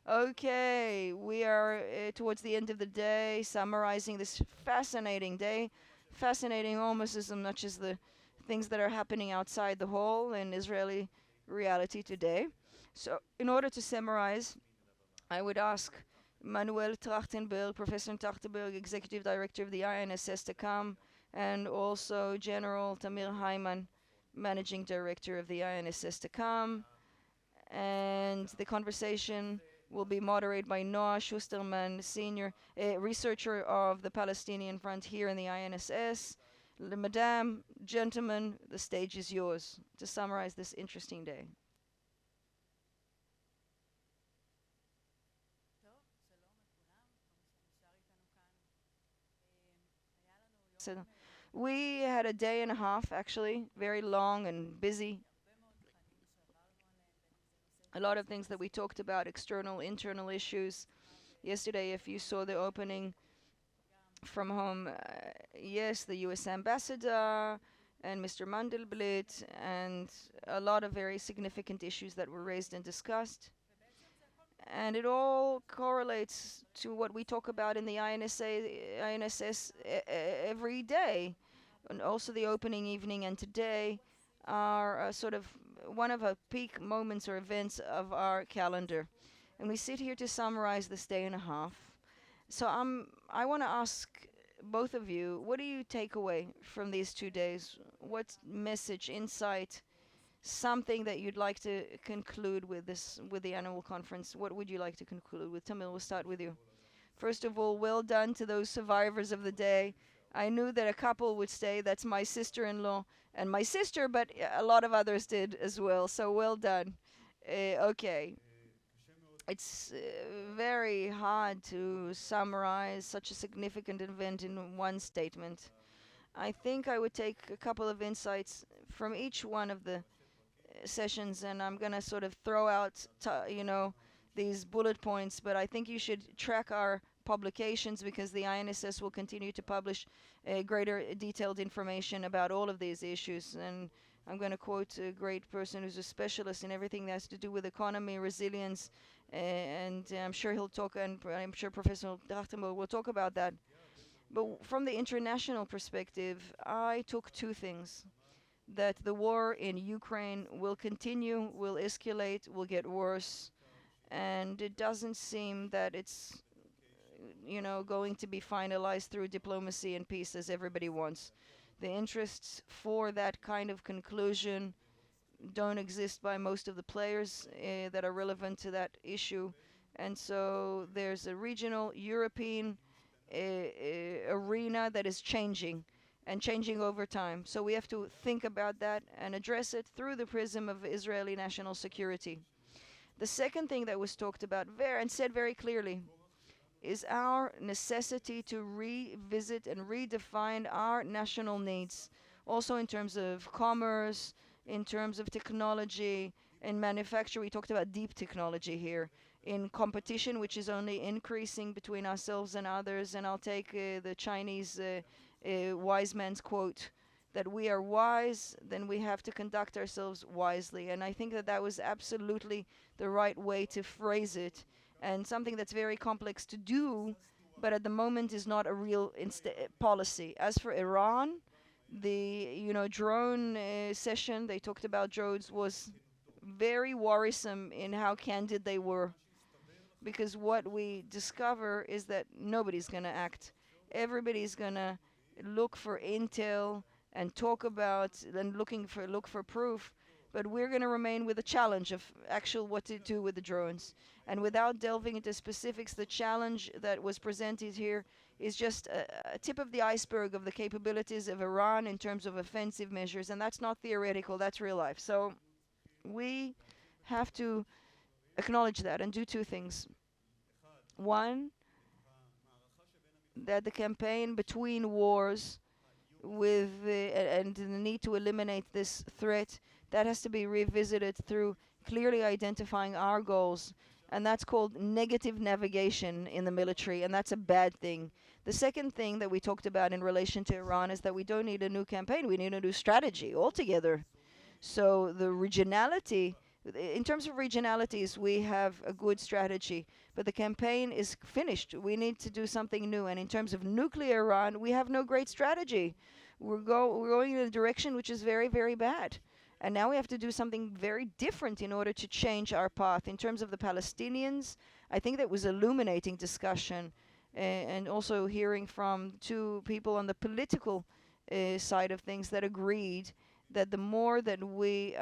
Okay, we are towards the end of the day, summarizing this fascinating day. Fascinating almost as much as the things that are happening outside the hall in Israeli reality today. So, in order to summarize, I would ask Manuel Trajtenberg, Professor Trajtenberg, Executive Director of the INSS, to come, and also General Tamir Hayman, Managing Director of the INSS, to come. And the conversation will be moderated by Noah Shusterman, senior researcher of the Palestinian Front here in the INSS. Madame, gentlemen, the stage is yours to summarize this interesting day. So we had a day and a half, actually, very long and busy. A lot of things that we talked about, external, internal issues. Yesterday, if you saw the opening from home, yes, the US ambassador and Mr. Mandelblit, and a lot of very significant issues that were raised and discussed. And it all correlates to what we talk about in the INSS every day. And also the opening evening and today are sort of one of the peak moments or events of our calendar. And we sit here to summarize this day and a half. So I want to ask both of you, what do you take away from these 2 days? What message, insight, something that you'd like to conclude with this, with the annual conference? What would you like to conclude with? Tamil, we'll start with you. First of all, well done to those survivors of the day. I knew that a couple would say that's my sister-in-law and my sister, but a lot of others did as well. So well done. Okay, it's very hard to summarize such a significant event in one statement. I think I would take a couple of insights from each one of the sessions, and I'm gonna sort of throw out, these bullet points. But I think you should track our publications because the INSS will continue to publish greater detailed information about all of these issues. And I'm going to quote a great person who's a specialist in everything that has to do with economy, resilience, and I'm sure he'll talk, and I'm sure Professor Drachtenberg will talk about that. But from the international perspective, I took two things: that the war in Ukraine will continue, will escalate, will get worse, and it doesn't seem that it's going to be finalized through diplomacy and peace as everybody wants. The interests for that kind of conclusion don't exist by most of the players that are relevant to that issue. And so there's a regional European arena that is changing and changing over time. So we have to think about that and address it through the prism of Israeli national security. The second thing that was talked about and said very clearly is our necessity to revisit and redefine our national needs, also in terms of commerce, in terms of technology and manufacture. We talked about deep technology here, in competition, which is only increasing between ourselves and others. And I'll take the Chinese wise man's quote, that we are wise, then we have to conduct ourselves wisely. And I think that that was absolutely the right way to phrase it, and something that's very complex to do, but at the moment is not a real policy. As for Iran, the drone session they talked about drones was very worrisome in how candid they were, because what we discover is that nobody's going to act. Everybody's going to look for intel and talk about and look for proof, but we're going to remain with the challenge of actual what to do with the drones. And without delving into specifics, the challenge that was presented here is just a tip of the iceberg of the capabilities of Iran in terms of offensive measures, and that's not theoretical, that's real life. So we have to acknowledge that and do two things. One, that the campaign between wars with and the need to eliminate this threat, that has to be revisited through clearly identifying our goals, and that's called negative navigation in the military, and that's a bad thing. The second thing that we talked about in relation to Iran is that we don't need a new campaign, we need a new strategy altogether. So the regionality In terms of regionalities, we have a good strategy, but the campaign is finished. We need to do something new. And in terms of nuclear Iran, we have no great strategy. We're going in a direction which is very, very bad. And now we have to do something very different in order to change our path. In terms of the Palestinians, I think that was illuminating discussion, and also hearing from two people on the political side of things that agreed that the more that we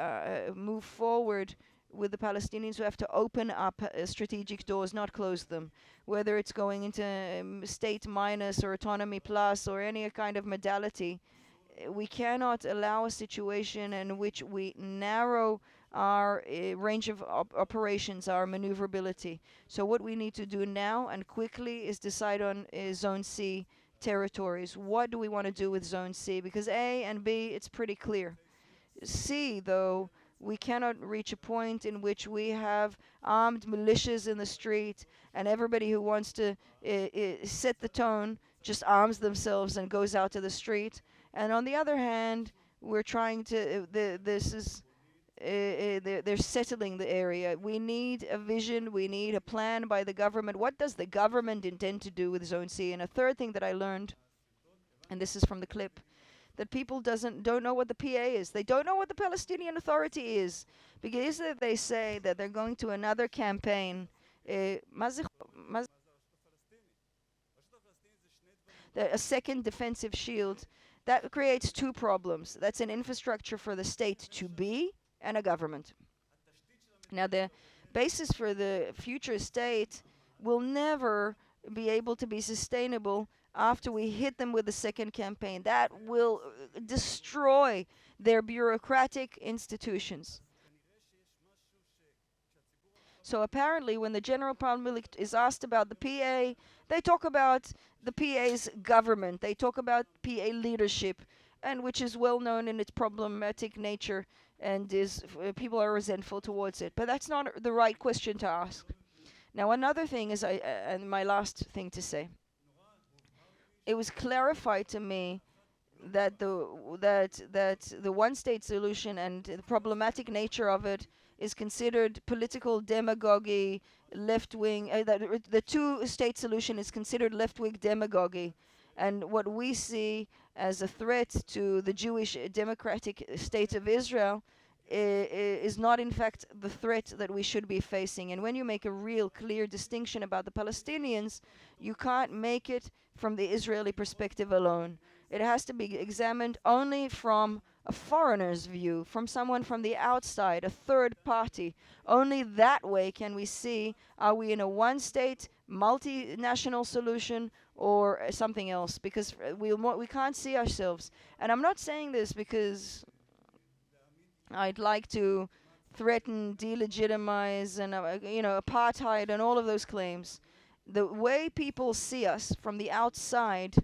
move forward with the Palestinians, we have to open up strategic doors, not close them. Whether it's going into state minus or autonomy plus or any kind of modality, we cannot allow a situation in which we narrow our range of operations, our maneuverability. So what we need to do now and quickly is decide on Zone C territories. What do we want to do with Zone C? Because A and B, it's pretty clear. C, though, we cannot reach a point in which we have armed militias in the street and everybody who wants to set the tone just arms themselves and goes out to the street. And on the other hand, we're trying to, they're settling the area. We need a vision, we need a plan by the government. What does the government intend to do with Zone C? And a third thing that I learned, and this is from the clip, that people don't know what the PA is. They don't know what the Palestinian Authority is, because they say that they're going to another campaign. A second defensive shield. That creates two problems. That's an infrastructure for the state to be and a government. Now, the basis for the future state will never be able to be sustainable after we hit them with the second campaign. That will destroy their bureaucratic institutions. So apparently, when the general public is asked about the PA, they talk about the PA's government. They talk about PA leadership, and which is well known in its problematic nature, and is people are resentful towards it. But that's not the right question to ask. Now, another thing is, and my last thing to say, it was clarified to me that the one-state solution and the problematic nature of it is considered political demagogy, left-wing. That the two-state solution is considered left-wing demagogy, and what we see as a threat to the Jewish democratic state of Israel is not in fact the threat that we should be facing. And when you make a real clear distinction about the Palestinians, you can't make it from the Israeli perspective alone. It has to be examined only from a foreigner's view, from someone from the outside, a third party. Only that way can we see, are we in a one-state, multinational solution or something else? Because we can't see ourselves. And I'm not saying this because I'd like to threaten, delegitimize, and apartheid and all of those claims. The way people see us from the outside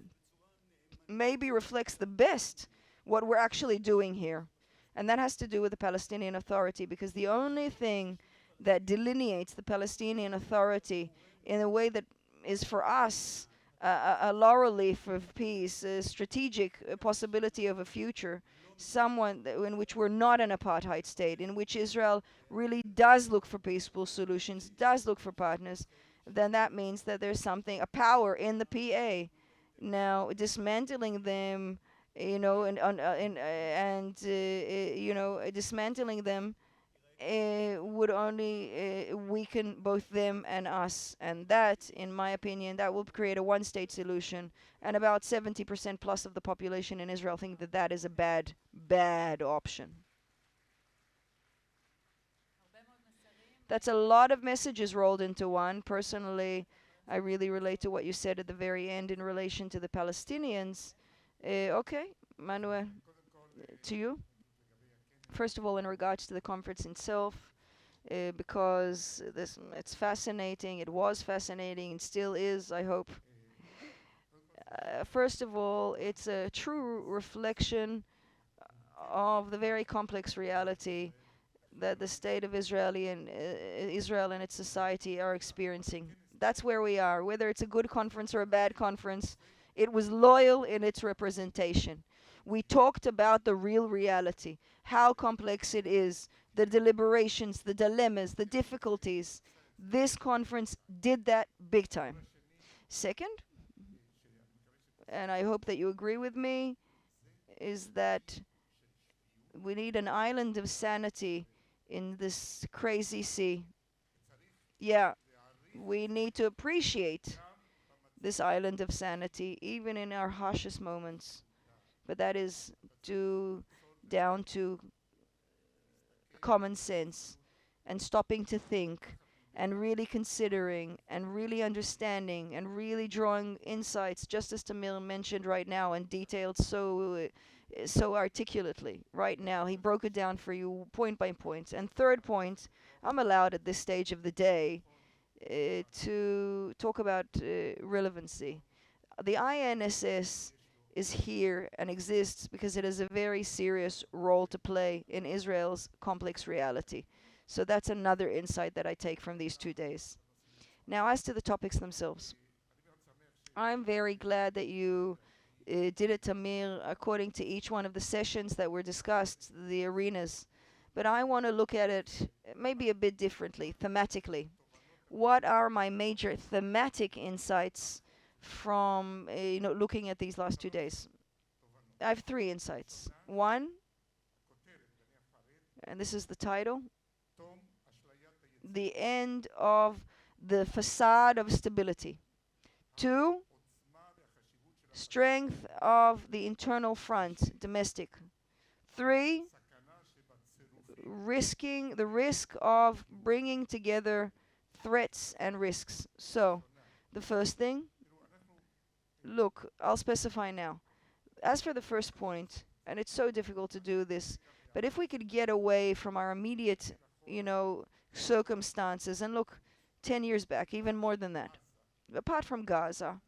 maybe reflects the best what we're actually doing here. And that has to do with the Palestinian Authority, because the only thing that delineates the Palestinian Authority in a way that is for us a laurel leaf of peace, a strategic possibility of a future, someone in which we're not an apartheid state, in which Israel really does look for peaceful solutions, does look for partners, then that means that there's something, a power in the PA. Now, dismantling them, dismantling them would only weaken both them and us. And that, in my opinion, that will create a one-state solution. And about 70% plus of the population in Israel think that that is a bad, bad option. That's a lot of messages rolled into one. Personally, I really relate to what you said at the very end in relation to the Palestinians. Okay, Manuel, to you. First of all, in regards to the conference itself, because it's fascinating, it was fascinating, and still is, I hope. First of all, it's a true reflection of the very complex reality that the state of Israel and its society are experiencing. That's where we are. Whether it's a good conference or a bad conference, it was loyal in its representation. We talked about the real reality, how complex it is, the deliberations, the dilemmas, the difficulties. This conference did that big time. Second, and I hope that you agree with me, is that we need an island of sanity in this crazy sea. Yeah, we need to appreciate this island of sanity, even in our harshest moments. But that is due down to common sense and stopping to think and really considering and really understanding and really drawing insights, just as Tamir mentioned right now and detailed so articulately right now. He broke it down for you point by point. And third point, I'm allowed at this stage of the day to talk about relevancy. The INSS is here and exists because it has a very serious role to play in Israel's complex reality. So that's another insight that I take from these 2 days. Now, as to the topics themselves, I'm very glad that you did it, Tamir, according to each one of the sessions that were discussed, the arenas. But I want to look at it maybe a bit differently, thematically. What are my major thematic insights from looking at these last 2 days? I have 3 insights. One, and this is the title, the end of the facade of stability. 2, strength of the internal front, domestic. 3, the risk of bringing together threats and risks. So, the first thing, look, I'll specify now. As for the first point, and it's so difficult to do this, but if we could get away from our immediate, circumstances and look 10 years back, even more than that, apart from Gaza,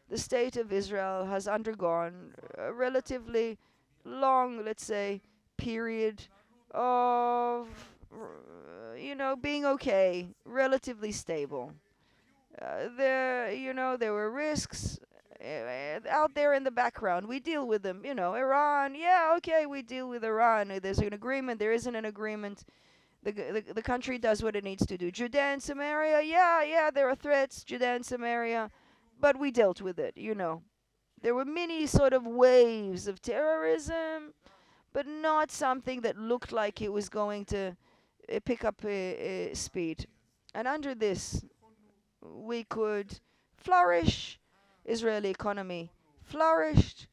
the state of Israel has undergone a relatively long, let's say, period of, being okay, relatively stable. There were risks out there in the background. We deal with them. Iran. Yeah, okay, we deal with Iran. There's an agreement. There isn't an agreement. The country does what it needs to do. Judea and Samaria. Yeah, there are threats. Judea and Samaria, but we dealt with it. There were many sort of waves of terrorism, but not something that looked like it was going to pick up speed. And under this, we could flourish. Israeli economy flourished.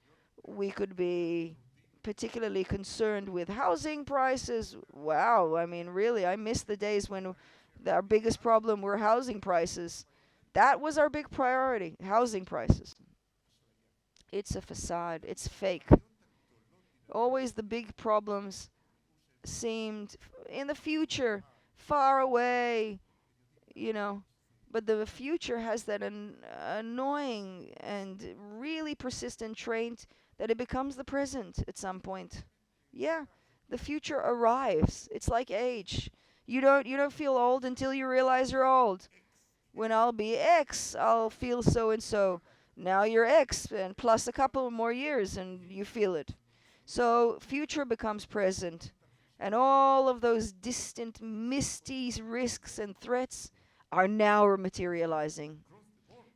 We could be particularly concerned with housing prices. Wow, I mean, really, I miss the days when our biggest problem were housing prices. That was our big priority, housing prices. It's a facade, it's fake. Always the big problems seemed in the future, far away, but the future has that annoying and really persistent trait that it becomes the present at some point. Yeah, the future arrives. It's like age. You don't feel old until you realize you're old. When I'll be X, I'll feel so and so. Now you're X and plus a couple more years and you feel it. So future becomes present. And all of those distant, misty risks and threats are now materializing.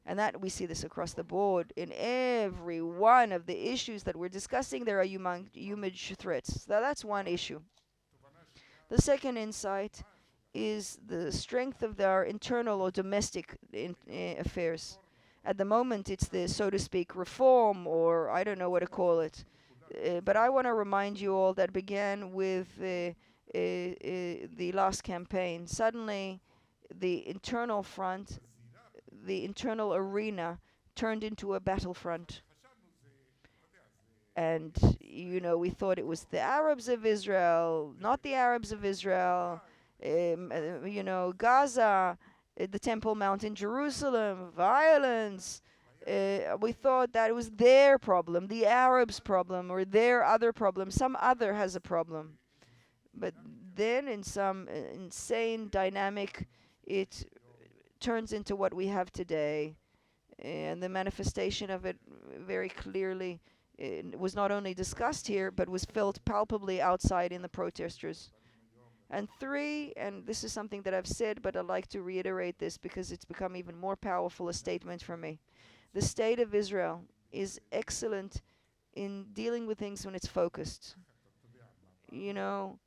And that we see this across the board. In every one of the issues that we're discussing, there are huge threats. So that's one issue. The second insight is the strength of our internal or domestic affairs. At the moment, it's the, so to speak, reform, or I don't know what to call it. But I want to remind you all that began with the last campaign. Suddenly, the internal front, the internal arena, turned into a battlefront. And, we thought it was the Arabs of Israel, not the Arabs of Israel. Gaza, the Temple Mount in Jerusalem, violence. We thought that it was their problem, the Arabs' problem, or their other problem. Some other has a problem. But then in some insane dynamic, it turns into what we have today. And the manifestation of it very clearly was not only discussed here, but was felt palpably outside in the protesters. And three, and this is something that I've said, but I'd like to reiterate this because it's become even more powerful a statement for me. The state of Israel is excellent in dealing with things when it's focused. You know,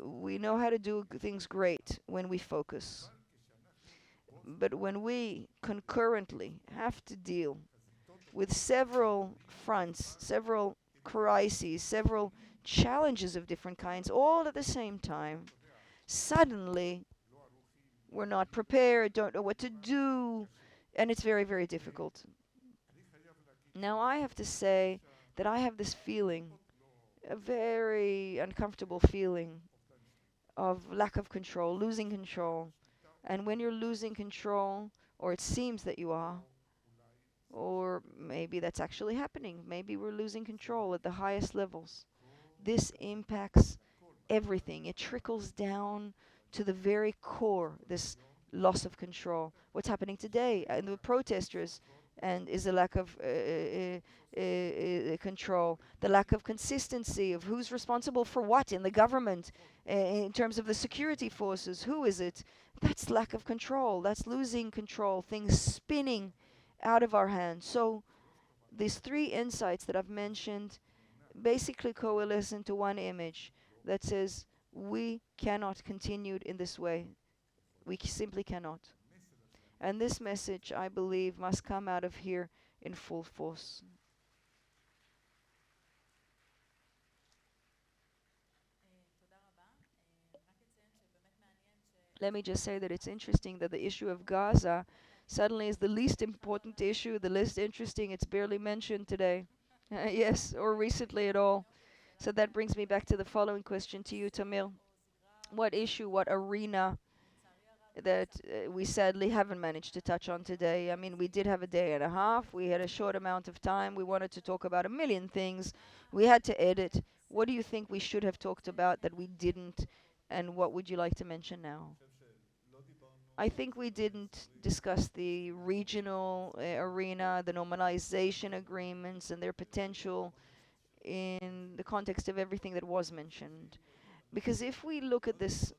we know how to do things great when we focus. But when we concurrently have to deal with several fronts, several crises, several challenges of different kinds, all at the same time, suddenly we're not prepared, don't know what to do, and it's very, very difficult. Now, I have to say that I have this feeling, a very uncomfortable feeling of lack of control, losing control. And when you're losing control, or it seems that you are, or maybe that's actually happening, maybe we're losing control at the highest levels, this impacts everything. It trickles down to the very core, this loss of control. What's happening today and the protesters, and is a lack of control, the lack of consistency of who's responsible for what in the government, in terms of the security forces. Who is it? That's lack of control. That's losing control. Things spinning out of our hands. So these three insights that I've mentioned basically coalesce into one image that says we cannot continue in this way. We simply cannot. And this message, I believe, must come out of here in full force. Let me just say that it's interesting that the issue of Gaza suddenly is the least important issue, the least interesting. It's barely mentioned today. Yes, or recently at all. So that brings me back to the following question to you, Tamil. What issue, what arena that we sadly haven't managed to touch on today? I mean, we did have a day and a half. We had a short amount of time. We wanted to talk about a million things. We had to edit. What do you think we should have talked about that we didn't? And what would you like to mention now? I think we didn't discuss the regional arena, the normalization agreements, and their potential in the context of everything that was mentioned. Because if we look at this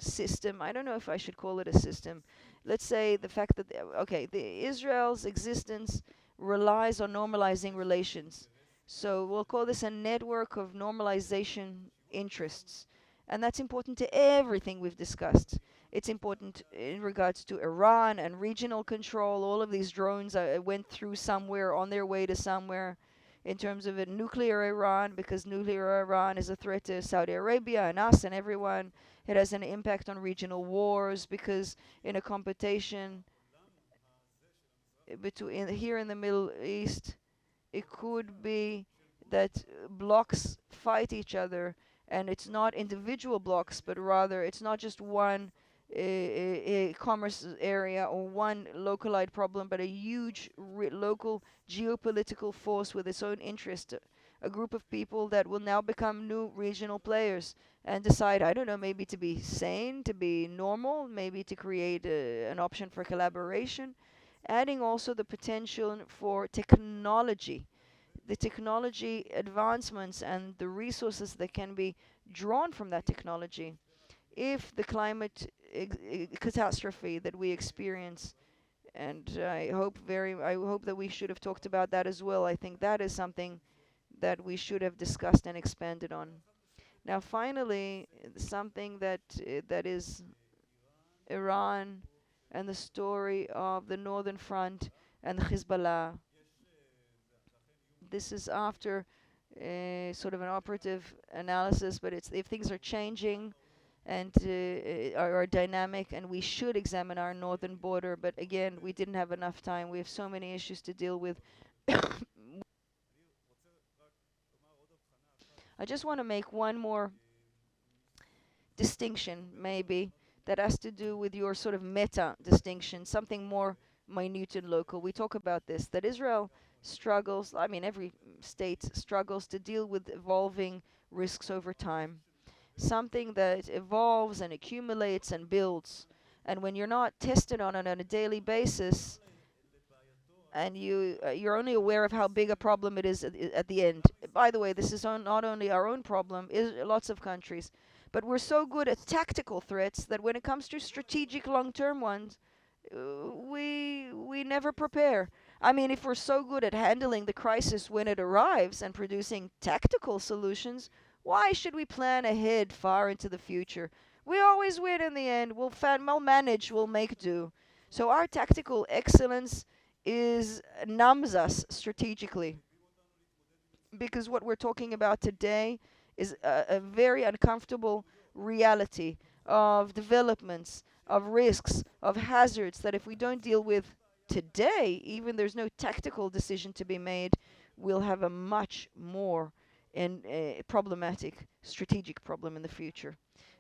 system, I don't know if I should call it a system. Let's say the fact that, okay, Israel's existence relies on normalizing relations. So we'll call this a network of normalization interests. And that's important to everything we've discussed. It's important in regards to Iran and regional control. All of these drones went through somewhere on their way to somewhere, in terms of a nuclear Iran, because nuclear Iran is a threat to Saudi Arabia and us and everyone. It has an impact on regional wars, because in a competition between here in the Middle East, it could be that blocks fight each other, and it's not individual blocks, but rather it's not just one commerce area or one localized problem, but a huge local geopolitical force with its own interest. A group of people that will now become new regional players and decide, I don't know, maybe to be sane, to be normal, maybe to create an option for collaboration, adding also the potential for technology, the technology advancements and the resources that can be drawn from that technology. If the climate catastrophe that we experience, and I hope that we should have talked about that as well. I think that is something that we should have discussed and expanded on. Now, finally, something that is Iran and the story of the Northern Front and Hezbollah. This is after sort of an operative analysis, but it's if things are changing and are dynamic, and we should examine our northern border. But again, we didn't have enough time. We have so many issues to deal with. I just want to make one more distinction, maybe, that has to do with your sort of meta distinction, something more minute and local. We talk about this, that Israel struggles, I mean, every state struggles to deal with evolving risks over time. Something that evolves and accumulates and builds. And when you're not tested on it on a daily basis, and you're only aware of how big a problem it is at the end. By the way, this is not only our own problem, is lots of countries, but we're so good at tactical threats that when it comes to strategic long-term ones, we never prepare. I mean, if we're so good at handling the crisis when it arrives and producing tactical solutions, why should we plan ahead far into the future? We always win in the end. We'll manage, we'll make do. So our tactical excellence is numbs us strategically, because what we're talking about today is a very uncomfortable reality of developments, of risks, of hazards that if we don't deal with today, even there's no tactical decision to be made, we'll have a much more problematic strategic problem in the future.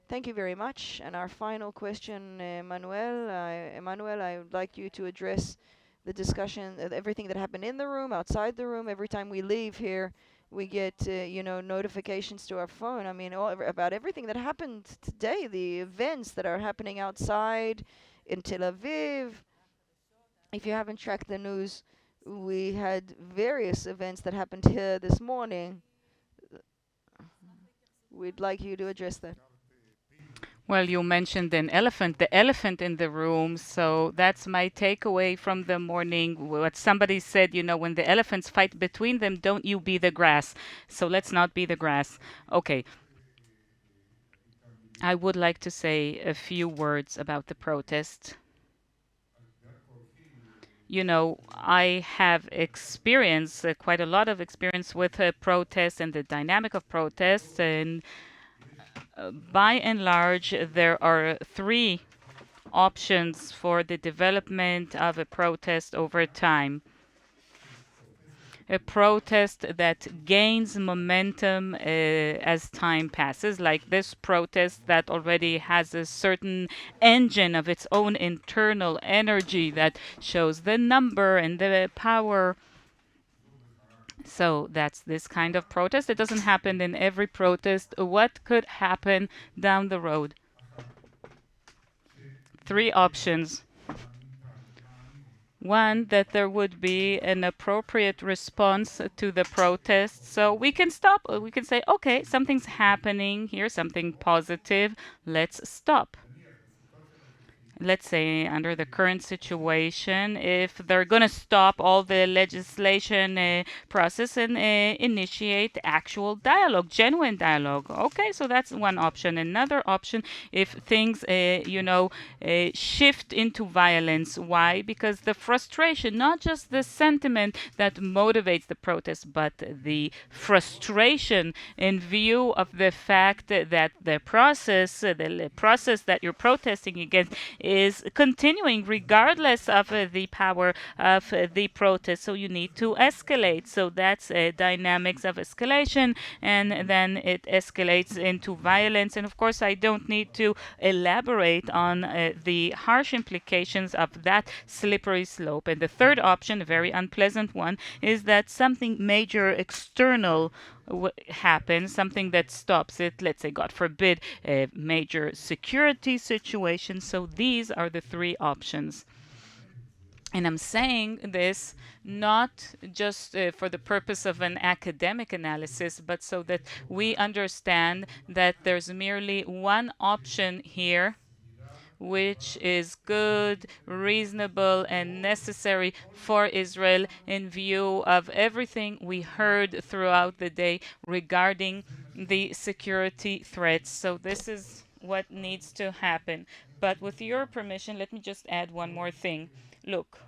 Thank you very much. And our final question, Manuel, I would like you to address the discussion, everything that happened in the room, outside the room. Every time we leave here, we get notifications to our phone. I mean, about everything that happened today, the events that are happening outside in Tel Aviv. If you haven't tracked the news, we had various events that happened here this morning. We'd like you to address that. Well, you mentioned an elephant, the elephant in the room. So that's my takeaway from the morning. What somebody said, when the elephants fight between them, don't you be the grass. So let's not be the grass. Okay. I would like to say a few words about the protest. I have experience, quite a lot of experience with protests and the dynamic of protests. And by and large, there are three options for the development of a protest over time. A protest that gains momentum as time passes, like this protest that already has a certain engine of its own internal energy that shows the number and the power. So that's this kind of protest. It doesn't happen in every protest. What could happen down the road? Three options. One, that there would be an appropriate response to the protest. So we can stop. We can say, okay, something's happening here, something positive. Let's stop. Let's say under the current situation, if they're going to stop all the legislation process and initiate actual dialogue, genuine dialogue. Okay, so that's one option. Another option, if things, shift into violence. Why? Because the frustration, not just the sentiment that motivates the protest, but the frustration in view of the fact that the process that you're protesting against is continuing regardless of the power of the protest. So you need to escalate. So that's dynamics of escalation, and then it escalates into violence. And of course, I don't need to elaborate on the harsh implications of that slippery slope. And the third option, a very unpleasant one, is that something major external happens, something that stops it, let's say, God forbid, a major security situation. So these are the three options. And I'm saying this not just for the purpose of an academic analysis, but so that we understand that there's merely one option here which is good, reasonable, and necessary for Israel in view of everything we heard throughout the day regarding the security threats. So this is what needs to happen. But with your permission, let me just add one more thing. Look,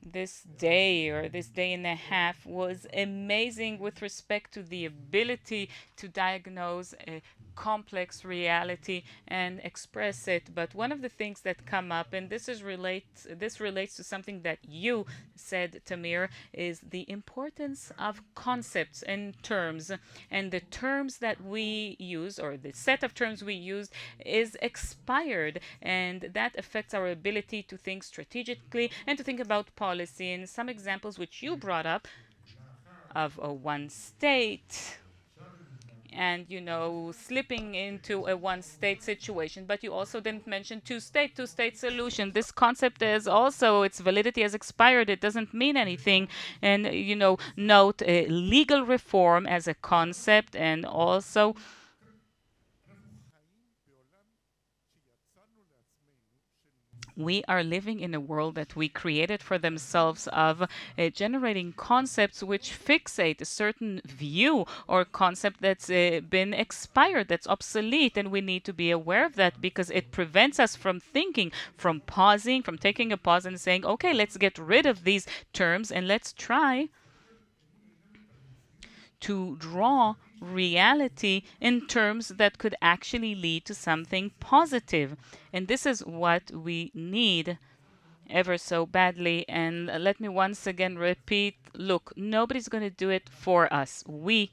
this day or this day and a half was amazing with respect to the ability to diagnose a complex reality and express it. But one of the things that come up, and this relates to something that you said, Tamir, is the importance of concepts and terms. And the terms that we use, or the set of terms we use, is expired, and that affects our ability to think strategically and to think about policy. And some examples which you brought up of a one state and slipping into a one state situation, but you also didn't mention two state solution. This concept is also, its validity has expired. It doesn't mean anything. And note legal reform as a concept, and also We are living in a world that we created for themselves of generating concepts which fixate a certain view or concept that's been expired, that's obsolete. And we need to be aware of that because it prevents us from thinking, from pausing, from taking a pause and saying, okay, let's get rid of these terms and let's try to draw reality in terms that could actually lead to something positive. And this is what we need ever so badly. And let me once again repeat, look, nobody's going to do it for us. We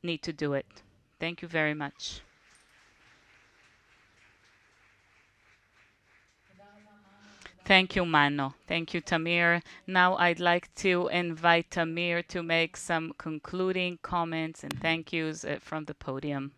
need to do it. Thank you very much. Thank you, Mano. Thank you, Tamir. Now I'd like to invite Tamir to make some concluding comments and thank yous from the podium.